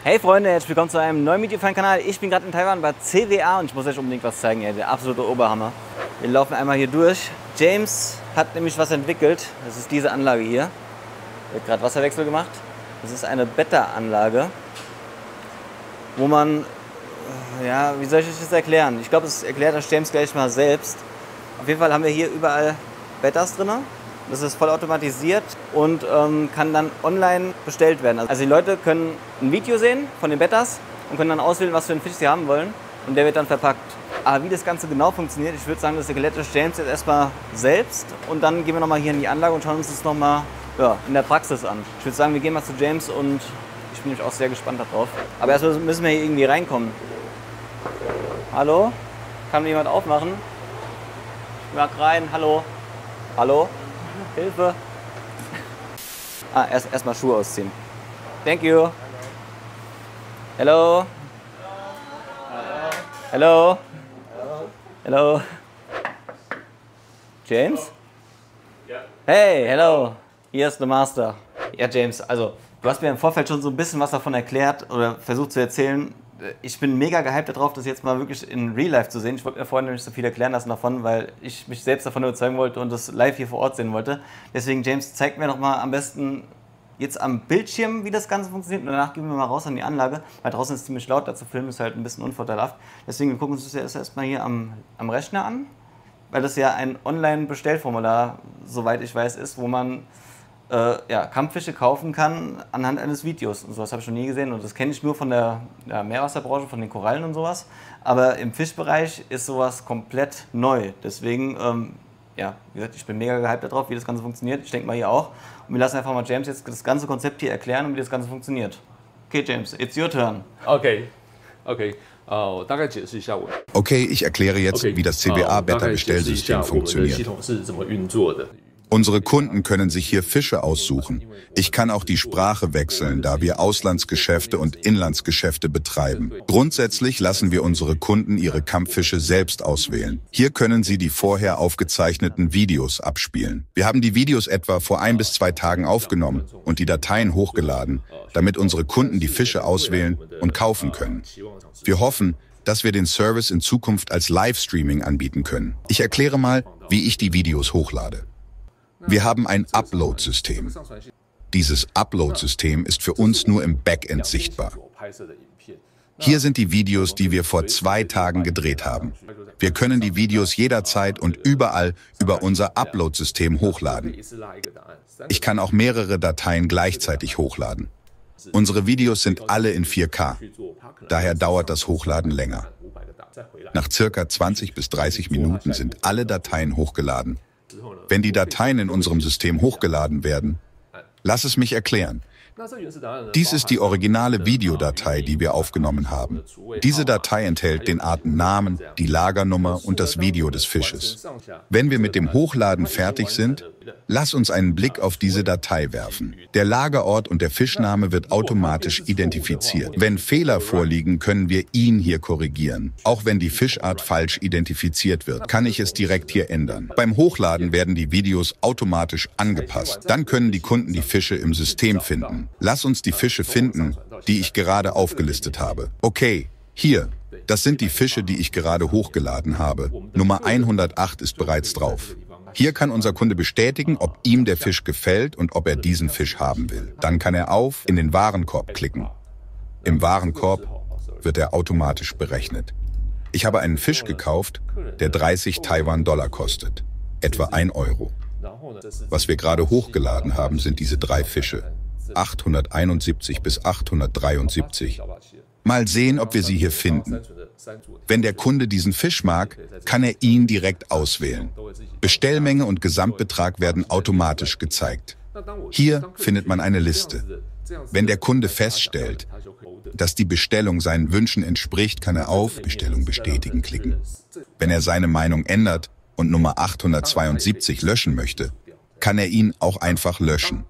Hey Freunde, herzlich willkommen zu einem neuen Video für meinen Kanal. Ich bin gerade in Taiwan bei CWA und ich muss euch unbedingt was zeigen, ey, der absolute Oberhammer. Wir laufen einmal hier durch. James hat nämlich was entwickelt. Das ist diese Anlage hier. Wird gerade Wasserwechsel gemacht. Das ist eine Beta-Anlage, wo man, ja, wie soll ich das erklären? Ich glaube, das erklärt das James gleich mal selbst. Auf jeden Fall haben wir hier überall Bettas drin. Das ist voll automatisiert und kann dann online bestellt werden. Also die Leute können ein Video sehen von den Bettas und können dann auswählen, was für einen Fisch sie haben wollen und der wird dann verpackt. Aber wie das Ganze genau funktioniert, ich würde sagen, das erklärt das James jetzt erstmal selbst und dann gehen wir nochmal hier in die Anlage und schauen uns das nochmal in der Praxis an. Ich würde sagen, wir gehen mal zu James und ich bin nämlich auch sehr gespannt darauf. Aber erstmal müssen wir hier irgendwie reinkommen. Hallo? Kann mir jemand aufmachen? Ich mag rein. Hallo? Hallo? Hilfe! Erstmal Schuhe ausziehen. Thank you. Hello. Hello. Hello. James? Ja. Hey, hello. Hier ist der Master. Ja, James, also du hast mir im Vorfeld schon so ein bisschen was davon erklärt oder versucht zu erzählen. Ich bin mega gehypt darauf, das jetzt mal wirklich in Real Life zu sehen. Ich wollte mir vorhin nicht so viel erklären lassen davon, weil ich mich selbst davon überzeugen wollte und das live hier vor Ort sehen wollte. Deswegen, James, zeig mir doch mal am besten jetzt am Bildschirm, wie das Ganze funktioniert. Und danach gehen wir mal raus an die Anlage, weil draußen ist es ziemlich laut, da zu filmen ist halt ein bisschen unvorteilhaft. Deswegen, wir gucken uns das erstmal hier am Rechner an, weil das ja ein Online-Bestellformular, soweit ich weiß, ist, wo man Kampffische kaufen kann anhand eines Videos. Und sowas habe ich schon nie gesehen und das kenne ich nur von der Meerwasserbranche, von den Korallen und sowas. Aber im Fischbereich ist sowas komplett neu. Deswegen, wie gesagt, ich bin mega gehypt darauf, wie das Ganze funktioniert. Ich denke mal hier auch. Und wir lassen einfach mal James jetzt das ganze Konzept hier erklären und wie das Ganze funktioniert. Okay, James, it's your turn. Okay. Okay, ich erkläre jetzt, wie das CWA-Beta-Bestellsystem funktioniert. Unsere Kunden können sich hier Fische aussuchen. Ich kann auch die Sprache wechseln, da wir Auslandsgeschäfte und Inlandsgeschäfte betreiben. Grundsätzlich lassen wir unsere Kunden ihre Kampffische selbst auswählen. Hier können sie die vorher aufgezeichneten Videos abspielen. Wir haben die Videos etwa vor 1 bis 2 Tagen aufgenommen und die Dateien hochgeladen, damit unsere Kunden die Fische auswählen und kaufen können. Wir hoffen, dass wir den Service in Zukunft als Livestreaming anbieten können. Ich erkläre mal, wie ich die Videos hochlade. Wir haben ein Upload-System. Dieses Upload-System ist für uns nur im Backend sichtbar. Hier sind die Videos, die wir vor 2 Tagen gedreht haben. Wir können die Videos jederzeit und überall über unser Upload-System hochladen. Ich kann auch mehrere Dateien gleichzeitig hochladen. Unsere Videos sind alle in 4K. Daher dauert das Hochladen länger. Nach circa 20 bis 30 Minuten sind alle Dateien hochgeladen. Wenn die Dateien in unserem System hochgeladen werden, lass es mich erklären. Dies ist die originale Videodatei, die wir aufgenommen haben. Diese Datei enthält den Artennamen, die Lagernummer und das Video des Fisches. Wenn wir mit dem Hochladen fertig sind, lass uns einen Blick auf diese Datei werfen. Der Lagerort und der Fischname wird automatisch identifiziert. Wenn Fehler vorliegen, können wir ihn hier korrigieren. Auch wenn die Fischart falsch identifiziert wird, kann ich es direkt hier ändern. Beim Hochladen werden die Videos automatisch angepasst. Dann können die Kunden die Fische im System finden. Lass uns die Fische finden, die ich gerade aufgelistet habe. Okay, hier. Das sind die Fische, die ich gerade hochgeladen habe. Nummer 108 ist bereits drauf. Hier kann unser Kunde bestätigen, ob ihm der Fisch gefällt und ob er diesen Fisch haben will. Dann kann er in den Warenkorb klicken. Im Warenkorb wird er automatisch berechnet. Ich habe einen Fisch gekauft, der 30 Taiwan-Dollar kostet, etwa 1 Euro. Was wir gerade hochgeladen haben, sind diese 3 Fische, 871 bis 873. Mal sehen, ob wir sie hier finden. Wenn der Kunde diesen Fisch mag, kann er ihn direkt auswählen. Bestellmenge und Gesamtbetrag werden automatisch gezeigt. Hier findet man eine Liste. Wenn der Kunde feststellt, dass die Bestellung seinen Wünschen entspricht, kann er auf Bestellung bestätigen klicken. Wenn er seine Meinung ändert und Nummer 872 löschen möchte, kann er ihn auch einfach löschen.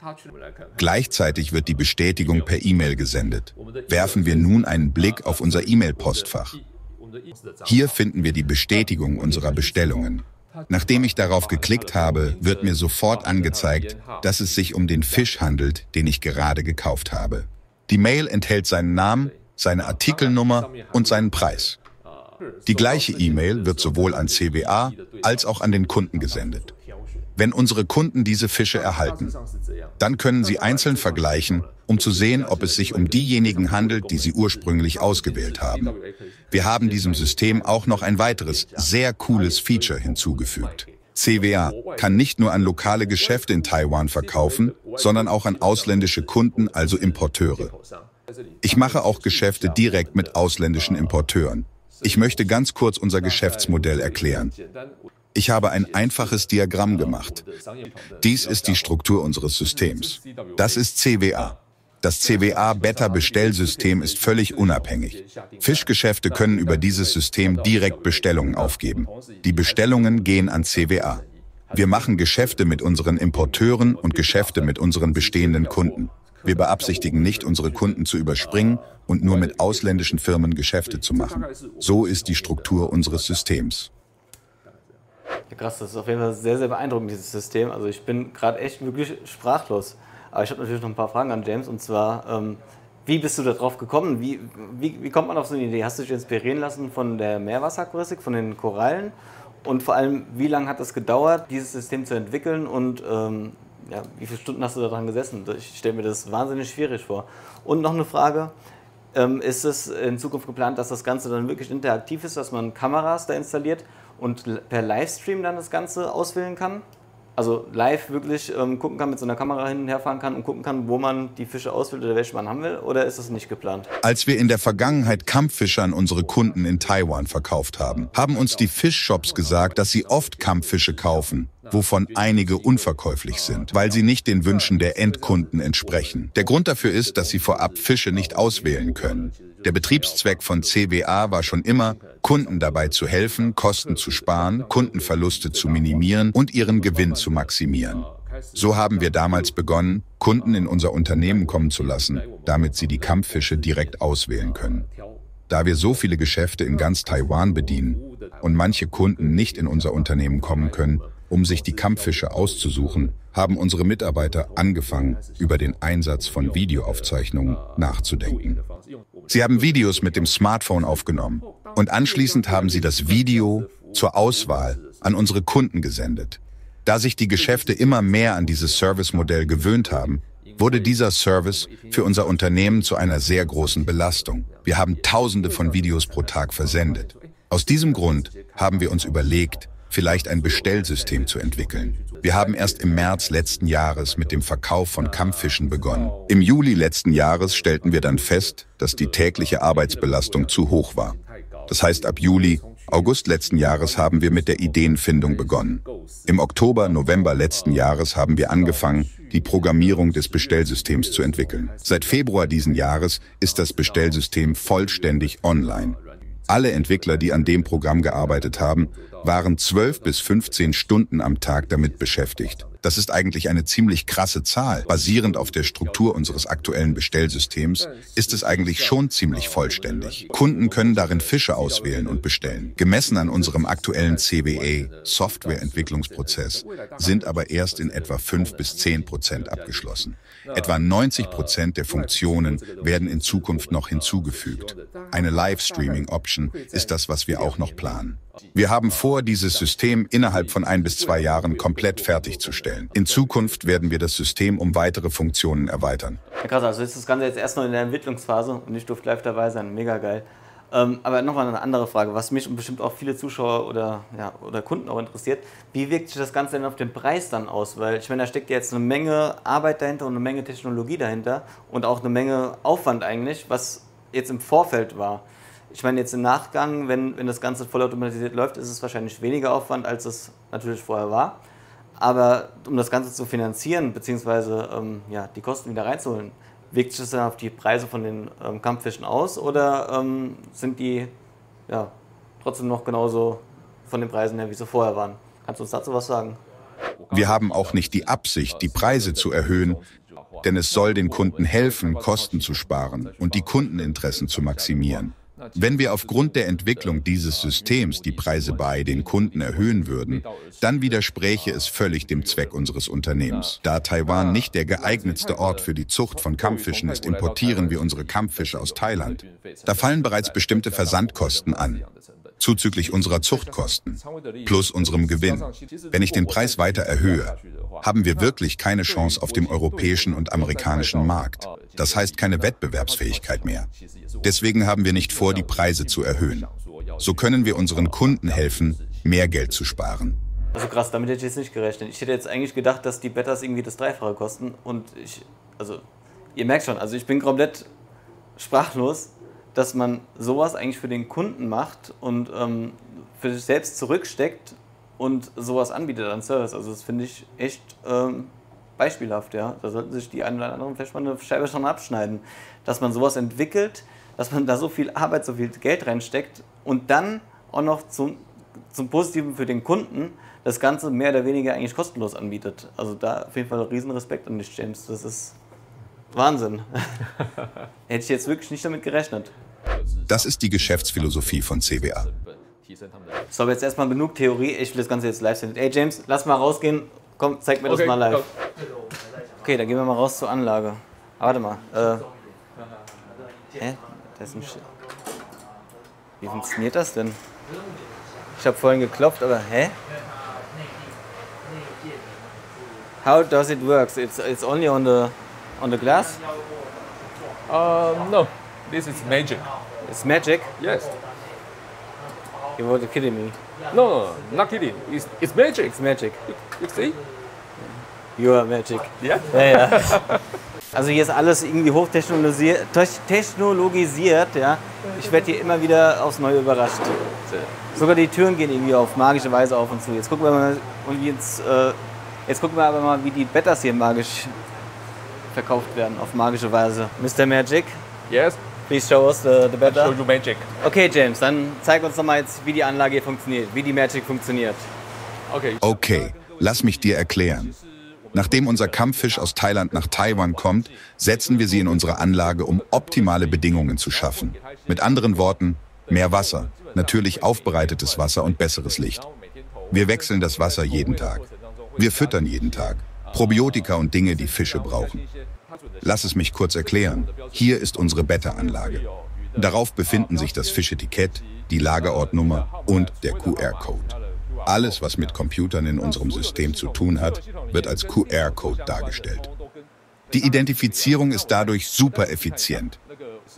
Gleichzeitig wird die Bestätigung per E-Mail gesendet. Werfen wir nun einen Blick auf unser E-Mail-Postfach. Hier finden wir die Bestätigung unserer Bestellungen. Nachdem ich darauf geklickt habe, wird mir sofort angezeigt, dass es sich um den Fisch handelt, den ich gerade gekauft habe. Die Mail enthält seinen Namen, seine Artikelnummer und seinen Preis. Die gleiche E-Mail wird sowohl an CWA als auch an den Kunden gesendet. Wenn unsere Kunden diese Fische erhalten, dann können sie einzeln vergleichen, um zu sehen, ob es sich um diejenigen handelt, die sie ursprünglich ausgewählt haben. Wir haben diesem System auch noch ein weiteres, sehr cooles Feature hinzugefügt. CWA kann nicht nur an lokale Geschäfte in Taiwan verkaufen, sondern auch an ausländische Kunden, also Importeure. Ich mache auch Geschäfte direkt mit ausländischen Importeuren. Ich möchte ganz kurz unser Geschäftsmodell erklären. Ich habe ein einfaches Diagramm gemacht. Dies ist die Struktur unseres Systems. Das ist CWA. Das CWA-Beta-Bestellsystem ist völlig unabhängig. Fischgeschäfte können über dieses System direkt Bestellungen aufgeben. Die Bestellungen gehen an CWA. Wir machen Geschäfte mit unseren Importeuren und Geschäfte mit unseren bestehenden Kunden. Wir beabsichtigen nicht, unsere Kunden zu überspringen und nur mit ausländischen Firmen Geschäfte zu machen. So ist die Struktur unseres Systems. Ja, krass, das ist auf jeden Fall sehr, sehr beeindruckend, dieses System. Also ich bin gerade echt wirklich sprachlos. Aber ich habe natürlich noch ein paar Fragen an James. Und zwar, wie bist du da drauf gekommen? Wie kommt man auf so eine Idee? Hast du dich inspirieren lassen von der Meerwasseraquaristik, von den Korallen? Und vor allem, wie lange hat es gedauert, dieses System zu entwickeln? Und ja, wie viele Stunden hast du daran gesessen? Ich stelle mir das wahnsinnig schwierig vor. Und noch eine Frage. Ist es in Zukunft geplant, dass das Ganze dann wirklich interaktiv ist, dass man Kameras da installiert und per Livestream dann das Ganze auswählen kann? Also live wirklich gucken kann, mit so einer Kamera hin und her fahren kann und gucken kann, wo man die Fische auswählt oder welche man haben will? Oder ist das nicht geplant? Als wir in der Vergangenheit Kampffische an unsere Kunden in Taiwan verkauft haben, haben uns die Fischshops gesagt, dass sie oft Kampffische kaufen, wovon einige unverkäuflich sind, weil sie nicht den Wünschen der Endkunden entsprechen. Der Grund dafür ist, dass sie vorab Fische nicht auswählen können. Der Betriebszweck von CWA war schon immer, Kunden dabei zu helfen, Kosten zu sparen, Kundenverluste zu minimieren und ihren Gewinn zu maximieren. So haben wir damals begonnen, Kunden in unser Unternehmen kommen zu lassen, damit sie die Kampffische direkt auswählen können. Da wir so viele Geschäfte in ganz Taiwan bedienen und manche Kunden nicht in unser Unternehmen kommen können, um sich die Kampffische auszusuchen, haben unsere Mitarbeiter angefangen, über den Einsatz von Videoaufzeichnungen nachzudenken. Sie haben Videos mit dem Smartphone aufgenommen und anschließend haben sie das Video zur Auswahl an unsere Kunden gesendet. Da sich die Geschäfte immer mehr an dieses Servicemodell gewöhnt haben, wurde dieser Service für unser Unternehmen zu einer sehr großen Belastung. Wir haben Tausende von Videos pro Tag versendet. Aus diesem Grund haben wir uns überlegt, vielleicht ein Bestellsystem zu entwickeln. Wir haben erst im März letzten Jahres mit dem Verkauf von Kampffischen begonnen. Im Juli letzten Jahres stellten wir dann fest, dass die tägliche Arbeitsbelastung zu hoch war. Das heißt, ab Juli, August letzten Jahres haben wir mit der Ideenfindung begonnen. Im Oktober, November letzten Jahres haben wir angefangen, die Programmierung des Bestellsystems zu entwickeln. Seit Februar diesen Jahres ist das Bestellsystem vollständig online. Alle Entwickler, die an dem Programm gearbeitet haben, waren 12 bis 15 Stunden am Tag damit beschäftigt. Das ist eigentlich eine ziemlich krasse Zahl. Basierend auf der Struktur unseres aktuellen Bestellsystems ist es eigentlich schon ziemlich vollständig. Kunden können darin Fische auswählen und bestellen. Gemessen an unserem aktuellen CWA-Softwareentwicklungsprozess sind aber erst in etwa 5 bis 10% abgeschlossen. Etwa 90% der Funktionen werden in Zukunft noch hinzugefügt. Eine Live-Streaming-Option ist das, was wir auch noch planen. Wir haben vor, dieses System innerhalb von 1 bis 2 Jahren komplett fertigzustellen. In Zukunft werden wir das System um weitere Funktionen erweitern. Ja, krass, also ist das Ganze jetzt erst noch in der Entwicklungsphase und ich durfte live dabei sein. Mega geil. Aber nochmal eine andere Frage, was mich und bestimmt auch viele Zuschauer oder Kunden auch interessiert. Wie wirkt sich das Ganze denn auf den Preis dann aus? Weil ich meine, da steckt jetzt eine Menge Arbeit dahinter und eine Menge Technologie dahinter und auch eine Menge Aufwand eigentlich, was jetzt im Vorfeld war. Ich meine, jetzt im Nachgang, wenn das Ganze vollautomatisiert läuft, ist es wahrscheinlich weniger Aufwand, als es natürlich vorher war. Aber um das Ganze zu finanzieren, beziehungsweise die Kosten wieder reinzuholen, wirkt sich das dann auf die Preise von den Kampffischen aus oder sind die trotzdem noch genauso von den Preisen her, wie sie vorher waren? Kannst du uns dazu was sagen? Wir haben auch nicht die Absicht, die Preise zu erhöhen, denn es soll den Kunden helfen, Kosten zu sparen und die Kundeninteressen zu maximieren. Wenn wir aufgrund der Entwicklung dieses Systems die Preise bei den Kunden erhöhen würden, dann widerspräche es völlig dem Zweck unseres Unternehmens. Da Taiwan nicht der geeignetste Ort für die Zucht von Kampffischen ist, importieren wir unsere Kampffische aus Thailand. Da fallen bereits bestimmte Versandkosten an, zuzüglich unserer Zuchtkosten, plus unserem Gewinn. Wenn ich den Preis weiter erhöhe, haben wir wirklich keine Chance auf dem europäischen und amerikanischen Markt. Das heißt keine Wettbewerbsfähigkeit mehr. Deswegen haben wir nicht vor, die Preise zu erhöhen. So können wir unseren Kunden helfen, mehr Geld zu sparen. Also krass, damit hätte ich jetzt nicht gerechnet. Ich hätte jetzt eigentlich gedacht, dass die Bettas irgendwie das Dreifache kosten. Und ihr merkt schon, also ich bin komplett sprachlos, dass man sowas eigentlich für den Kunden macht und für sich selbst zurücksteckt und sowas anbietet an Service. Also das finde ich echt beispielhaft, ja. Da sollten sich die einen oder anderen vielleicht mal eine Scheibe schon abschneiden. Dass man sowas entwickelt, dass man da so viel Arbeit, so viel Geld reinsteckt und dann auch noch zum Positiven für den Kunden das Ganze mehr oder weniger eigentlich kostenlos anbietet. Also da auf jeden Fall riesen Respekt an dich, James. Das ist Wahnsinn. Hätte ich jetzt wirklich nicht damit gerechnet. Das ist die Geschäftsphilosophie von CWA. So, aber jetzt erstmal genug Theorie. Ich will das Ganze jetzt live sehen. Ey James, lass mal rausgehen. Komm, zeig mir das mal live. Okay, dann gehen wir mal raus zur Anlage. Aber warte mal. Hä? Das ist ein Wie funktioniert das denn? Ich habe vorhin geklopft, aber hä? How does it work? It's only on the glass? No. This is magic. It's magic? Yes. You were kidding me. No, not kidding. It's magic. It's magic. You see? You are magic. Yeah? Ja. Also hier ist alles irgendwie hochtechnologisiert, ja. Ich werde hier immer wieder aufs Neue überrascht. Sogar die Türen gehen irgendwie auf magische Weise auf und zu. Jetzt gucken wir mal, aber mal, wie die Bettas hier magisch verkauft werden, auf magische Weise. Mr. Magic? Yes. Please show us the Betta. Show you magic. Okay, James, dann zeig uns doch mal jetzt, wie die Anlage hier funktioniert, wie die Magic funktioniert. Okay, lass mich dir erklären. Nachdem unser Kampffisch aus Thailand nach Taiwan kommt, setzen wir sie in unsere Anlage, um optimale Bedingungen zu schaffen. Mit anderen Worten, mehr Wasser, natürlich aufbereitetes Wasser und besseres Licht. Wir wechseln das Wasser jeden Tag. Wir füttern jeden Tag. Probiotika und Dinge, die Fische brauchen. Lass es mich kurz erklären. Hier ist unsere Betta-Anlage. Darauf befinden sich das Fischetikett, die Lagerortnummer und der QR-Code. Alles, was mit Computern in unserem System zu tun hat, wird als QR-Code dargestellt. Die Identifizierung ist dadurch super effizient.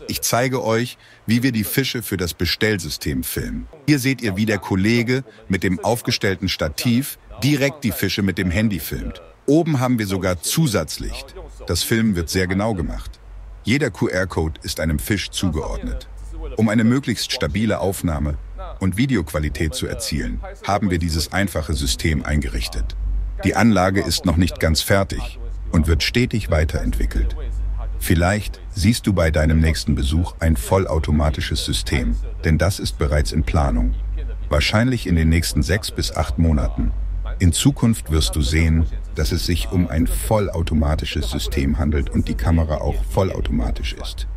Ich zeige euch, wie wir die Fische für das Bestellsystem filmen. Hier seht ihr, wie der Kollege mit dem aufgestellten Stativ direkt die Fische mit dem Handy filmt. Oben haben wir sogar Zusatzlicht. Das Filmen wird sehr genau gemacht. Jeder QR-Code ist einem Fisch zugeordnet. Um eine möglichst stabile Aufnahme und Videoqualität zu erzielen, haben wir dieses einfache System eingerichtet. Die Anlage ist noch nicht ganz fertig und wird stetig weiterentwickelt. Vielleicht siehst du bei deinem nächsten Besuch ein vollautomatisches System, denn das ist bereits in Planung. Wahrscheinlich in den nächsten 6 bis 8 Monaten. In Zukunft wirst du sehen, dass es sich um ein vollautomatisches System handelt und die Kamera auch vollautomatisch ist.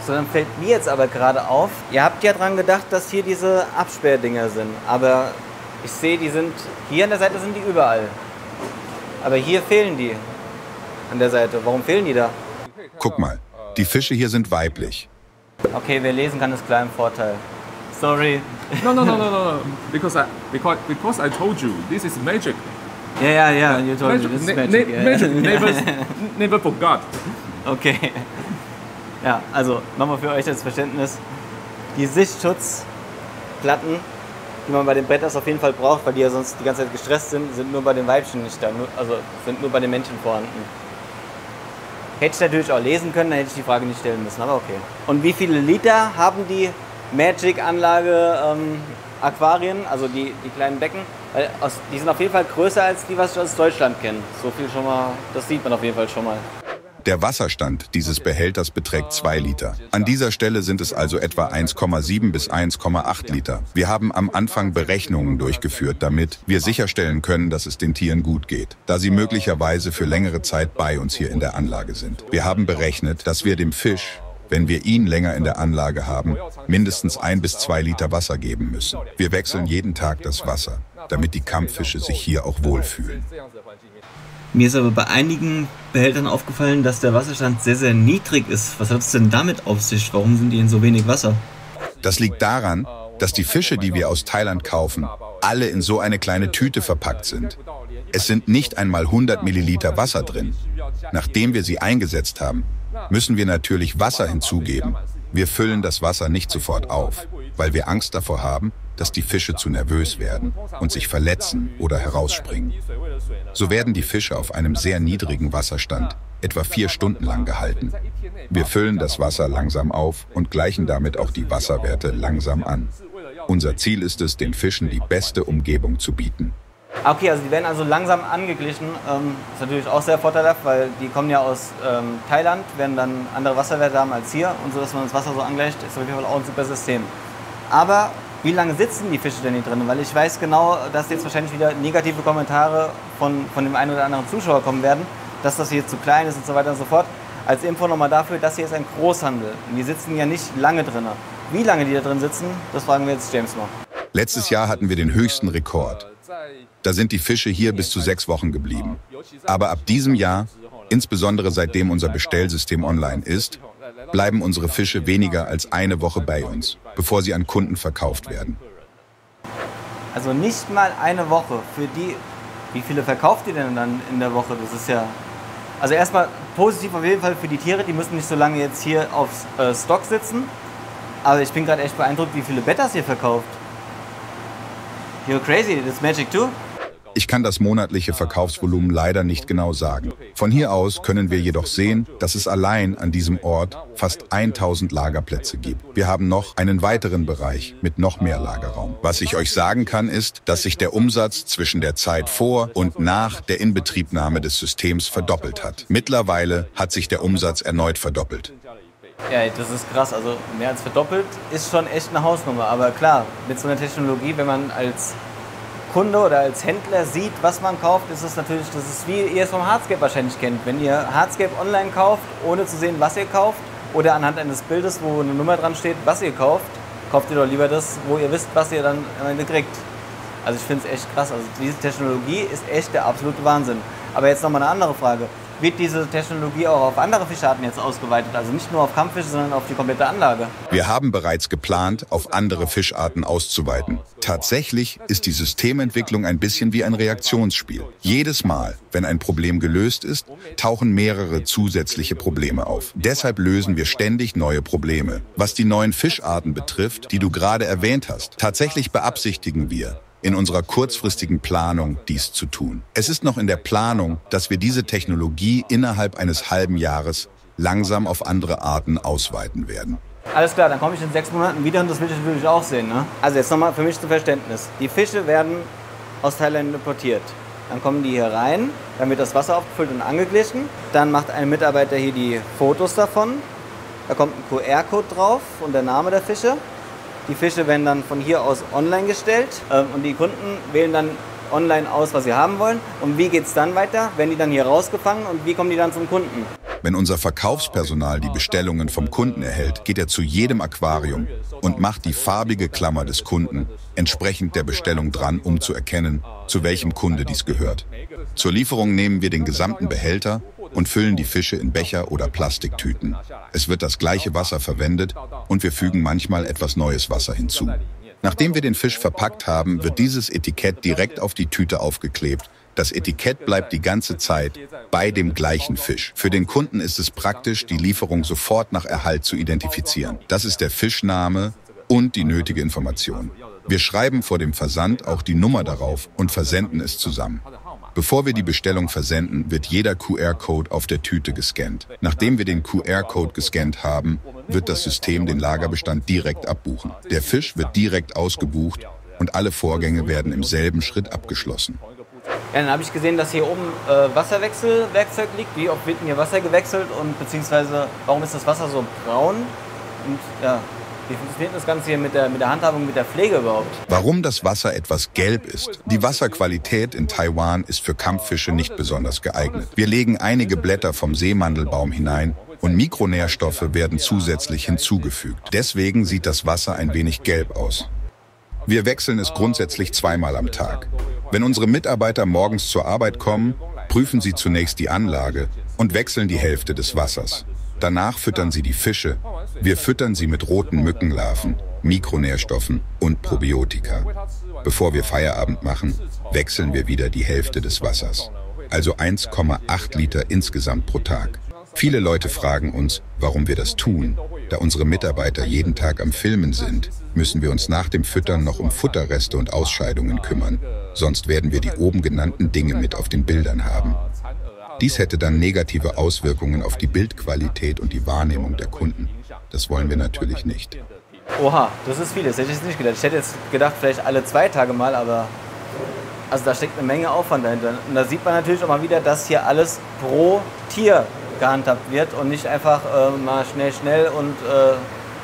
So, dann fällt mir jetzt aber gerade auf, ihr habt ja dran gedacht, dass hier diese Absperrdinger sind, aber ich sehe, die sind, hier an der Seite sind die überall. Aber hier fehlen die an der Seite. Warum fehlen die da? Guck mal, die Fische hier sind weiblich. Okay, wer lesen kann, ist klar im Vorteil. Sorry. No. Because I told you, this is magic. Yeah, you told me this is magic. Magic, never forgot. Okay. Ja, also nochmal für euch als Verständnis. Die Sichtschutzplatten, die man bei den Bettas auf jeden Fall braucht, weil die ja sonst die ganze Zeit gestresst sind nur bei den Weibchen nicht da, also sind nur bei den Männchen vorhanden. Hätte ich natürlich auch lesen können, dann hätte ich die Frage nicht stellen müssen, aber okay. Und wie viele Liter haben die Magic-Anlage Aquarien, also die kleinen Becken? Weil die sind auf jeden Fall größer als die, was ich aus Deutschland kenne. So viel schon mal, das sieht man auf jeden Fall schon mal. Der Wasserstand dieses Behälters beträgt 2 Liter. An dieser Stelle sind es also etwa 1,7 bis 1,8 Liter. Wir haben am Anfang Berechnungen durchgeführt, damit wir sicherstellen können, dass es den Tieren gut geht, da sie möglicherweise für längere Zeit bei uns hier in der Anlage sind. Wir haben berechnet, dass wir dem Fisch wenn wir ihn länger in der Anlage haben, mindestens 1 bis 2 Liter Wasser geben müssen. Wir wechseln jeden Tag das Wasser, damit die Kampffische sich hier auch wohlfühlen. Mir ist aber bei einigen Behältern aufgefallen, dass der Wasserstand sehr, sehr niedrig ist. Was hat es denn damit auf sich? Warum sind die in so wenig Wasser? Das liegt daran, dass die Fische, die wir aus Thailand kaufen, alle in so eine kleine Tüte verpackt sind. Es sind nicht einmal 100 Milliliter Wasser drin. Nachdem wir sie eingesetzt haben, müssen wir natürlich Wasser hinzugeben. Wir füllen das Wasser nicht sofort auf, weil wir Angst davor haben, dass die Fische zu nervös werden und sich verletzen oder herausspringen. So werden die Fische auf einem sehr niedrigen Wasserstand, etwa 4 Stunden lang gehalten. Wir füllen das Wasser langsam auf und gleichen damit auch die Wasserwerte langsam an. Unser Ziel ist es, den Fischen die beste Umgebung zu bieten. Okay, also die werden also langsam angeglichen. Ist natürlich auch sehr vorteilhaft, weil die kommen ja aus Thailand, werden dann andere Wasserwerte haben als hier. Und so, dass man das Wasser so angleicht, ist auf jeden Fall auch ein super System. Aber wie lange sitzen die Fische denn hier drin? Weil ich weiß genau, dass jetzt wahrscheinlich wieder negative Kommentare von dem einen oder anderen Zuschauer kommen werden, dass das hier zu klein ist und so weiter und so fort. Als Info nochmal dafür, das hier ist ein Großhandel. Und die sitzen ja nicht lange drin. Wie lange die da drin sitzen, das fragen wir jetzt James mal. Letztes Jahr hatten wir den höchsten Rekord. Da sind die Fische hier bis zu 6 Wochen geblieben. Aber ab diesem Jahr, insbesondere seitdem unser Bestellsystem online ist, bleiben unsere Fische weniger als 1 Woche bei uns, bevor sie an Kunden verkauft werden. Also nicht mal 1 Woche für die. Wie viele verkauft ihr denn dann in der Woche? Das ist ja... Also erstmal positiv auf jeden Fall für die Tiere, die müssen nicht so lange jetzt hier auf Stock sitzen. Aber ich bin gerade echt beeindruckt, wie viele Bettas ihr verkauft. You're crazy, that's magic too. Ich kann das monatliche Verkaufsvolumen leider nicht genau sagen. Von hier aus können wir jedoch sehen, dass es allein an diesem Ort fast 1000 Lagerplätze gibt. Wir haben noch einen weiteren Bereich mit noch mehr Lagerraum. Was ich euch sagen kann, ist, dass sich der Umsatz zwischen der Zeit vor und nach der Inbetriebnahme des Systems verdoppelt hat. Mittlerweile hat sich der Umsatz erneut verdoppelt. Ja, das ist krass. Also mehr als verdoppelt ist schon echt eine Hausnummer. Aber klar, mit so einer Technologie, wenn man als Kunde oder als Händler sieht, was man kauft, ist es natürlich, das ist wie ihr es vom Hardscape wahrscheinlich kennt. Wenn ihr Hardscape online kauft, ohne zu sehen, was ihr kauft, oder anhand eines Bildes, wo eine Nummer dran steht, was ihr kauft, kauft ihr doch lieber das, wo ihr wisst, was ihr dann am Ende kriegt. Also ich finde es echt krass. Also diese Technologie ist echt der absolute Wahnsinn. Aber jetzt nochmal eine andere Frage. Wird diese Technologie auch auf andere Fischarten jetzt ausgeweitet? Also nicht nur auf Kampffische, sondern auf die komplette Anlage? Wir haben bereits geplant, auf andere Fischarten auszuweiten. Tatsächlich ist die Systementwicklung ein bisschen wie ein Reaktionsspiel. Jedes Mal, wenn ein Problem gelöst ist, tauchen mehrere zusätzliche Probleme auf. Deshalb lösen wir ständig neue Probleme. Was die neuen Fischarten betrifft, die du gerade erwähnt hast, tatsächlich beabsichtigen wir, in unserer kurzfristigen Planung dies zu tun. Es ist noch in der Planung, dass wir diese Technologie innerhalb eines halben Jahres langsam auf andere Arten ausweiten werden. Alles klar, dann komme ich in 6 Monaten wieder und das will ich natürlich auch sehen. Ne? Also jetzt nochmal für mich zum Verständnis. Die Fische werden aus Thailand importiert. Dann kommen die hier rein, dann wird das Wasser aufgefüllt und angeglichen. Dann macht ein Mitarbeiter hier die Fotos davon. Da kommt ein QR-Code drauf und der Name der Fische. Die Fische werden dann von hier aus online gestellt und die Kunden wählen dann online aus, was sie haben wollen. Und wie geht es dann weiter? Werden die dann hier rausgefangen und wie kommen die dann zum Kunden? Wenn unser Verkaufspersonal die Bestellungen vom Kunden erhält, geht er zu jedem Aquarium und macht die farbige Klammer des Kunden entsprechend der Bestellung dran, um zu erkennen, zu welchem Kunde dies gehört. Zur Lieferung nehmen wir den gesamten Behälter und füllen die Fische in Becher oder Plastiktüten. Es wird das gleiche Wasser verwendet und wir fügen manchmal etwas neues Wasser hinzu. Nachdem wir den Fisch verpackt haben, wird dieses Etikett direkt auf die Tüte aufgeklebt. Das Etikett bleibt die ganze Zeit bei dem gleichen Fisch. Für den Kunden ist es praktisch, die Lieferung sofort nach Erhalt zu identifizieren. Das ist der Fischname und die nötige Information. Wir schreiben vor dem Versand auch die Nummer darauf und versenden es zusammen. Bevor wir die Bestellung versenden, wird jeder QR-Code auf der Tüte gescannt. Nachdem wir den QR-Code gescannt haben, wird das System den Lagerbestand direkt abbuchen. Der Fisch wird direkt ausgebucht und alle Vorgänge werden im selben Schritt abgeschlossen. Ja, dann habe ich gesehen, dass hier oben Wasserwechselwerkzeug liegt. Wie oft wird denn hier Wasser gewechselt und beziehungsweise warum ist das Wasser so braun? Und ja, wie funktioniert das Ganze hier mit der Handhabung, mit der Pflege überhaupt? Warum das Wasser etwas gelb ist? Die Wasserqualität in Taiwan ist für Kampffische nicht besonders geeignet. Wir legen einige Blätter vom Seemandelbaum hinein und Mikronährstoffe werden zusätzlich hinzugefügt. Deswegen sieht das Wasser ein wenig gelb aus. Wir wechseln es grundsätzlich zweimal am Tag. Wenn unsere Mitarbeiter morgens zur Arbeit kommen, prüfen sie zunächst die Anlage und wechseln die Hälfte des Wassers. Danach füttern sie die Fische. Wir füttern sie mit roten Mückenlarven, Mikronährstoffen und Probiotika. Bevor wir Feierabend machen, wechseln wir wieder die Hälfte des Wassers. Also 1,8 Liter insgesamt pro Tag. Viele Leute fragen uns, warum wir das tun. Da unsere Mitarbeiter jeden Tag am Filmen sind, müssen wir uns nach dem Füttern noch um Futterreste und Ausscheidungen kümmern. Sonst werden wir die oben genannten Dinge mit auf den Bildern haben. Dies hätte dann negative Auswirkungen auf die Bildqualität und die Wahrnehmung der Kunden. Das wollen wir natürlich nicht. Oha, das ist viel, das hätte ich jetzt nicht gedacht. Ich hätte jetzt gedacht, vielleicht alle 2 Tage mal, aber also da steckt eine Menge Aufwand dahinter. Und da sieht man natürlich auch mal wieder, dass hier alles pro Tier gehandhabt wird und nicht einfach mal schnell und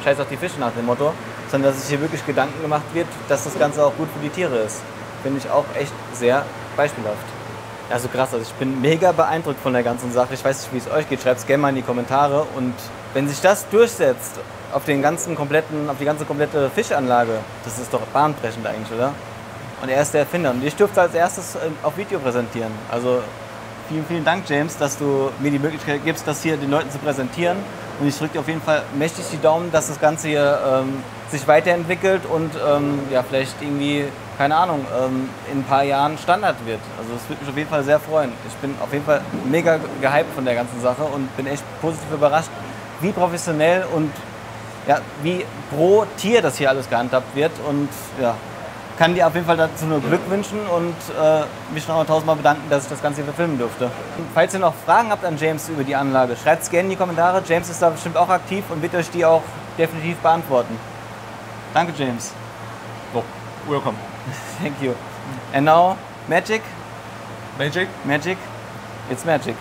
scheiß auf die Fische nach dem Motto, sondern dass sich hier wirklich Gedanken gemacht wird, dass das Ganze auch gut für die Tiere ist. Finde ich auch echt sehr beispielhaft. Also krass, also ich bin mega beeindruckt von der ganzen Sache. Ich weiß nicht, wie es euch geht, schreibt es gerne mal in die Kommentare. Und wenn sich das durchsetzt auf die ganze komplette Fischanlage, das ist doch bahnbrechend eigentlich, oder? Und er ist der Erfinder. Und ich durfte als erstes auf Video präsentieren. Also vielen Dank, James, dass du mir die Möglichkeit gibst, das hier den Leuten zu präsentieren. Und ich drücke dir auf jeden Fall mächtig die Daumen, dass das Ganze hier sich weiterentwickelt und ja, vielleicht irgendwie, keine Ahnung, in ein paar Jahren Standard wird. Also das würde mich auf jeden Fall sehr freuen. Ich bin auf jeden Fall mega gehypt von der ganzen Sache und bin echt positiv überrascht, wie professionell und ja, wie pro Tier das hier alles gehandhabt wird. Und ja, kann dir auf jeden Fall dazu nur Glück wünschen und mich noch 1000-mal bedanken, dass ich das Ganze hier verfilmen durfte. Falls ihr noch Fragen habt an James über die Anlage, schreibt es gerne in die Kommentare. James ist da bestimmt auch aktiv und wird euch die auch definitiv beantworten. Danke, James. Oh, welcome. Thank you. And now, magic? Magic? Magic. It's magic.